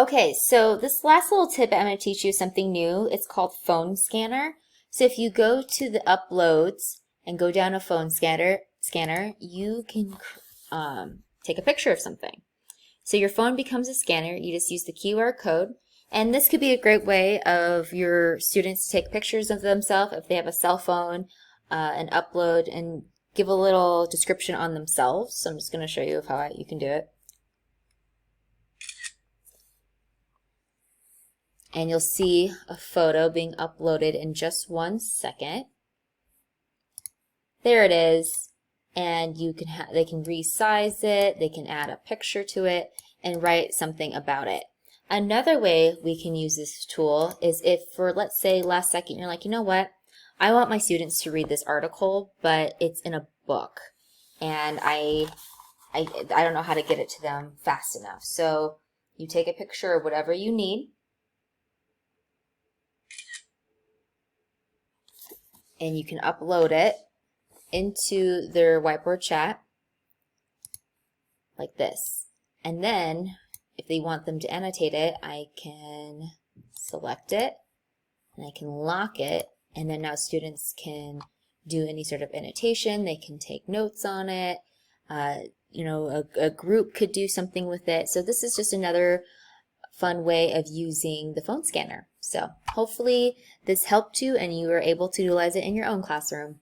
Okay, so this last little tip I'm going to teach you something new. It's called phone scanner. So if you go to the uploads and go down a phone scanner, you can take a picture of something. So your phone becomes a scanner. You just use the QR code. And this could be a great way of your students to take pictures of themselves if they have a cell phone and upload and give a little description on themselves. So I'm just going to show you how you can do it. And you'll see a photo being uploaded in just 1 second. There it is. And you can they can resize it, they can add a picture to it, and write something about it. Another way we can use this tool is if for, let's say, last second you're like, you know what, I want my students to read this article, but it's in a book, and I don't know how to get it to them fast enough. So you take a picture of whatever you need, and you can upload it into their whiteboard chat like this. And then if they want them to annotate it, I can select it and I can lock it, and then now students can do any sort of annotation. They can take notes on it. You know, a group could do something with it. So this is just another fun way of using the phone scanner. So hopefully this helped you and you were able to utilize it in your own classroom.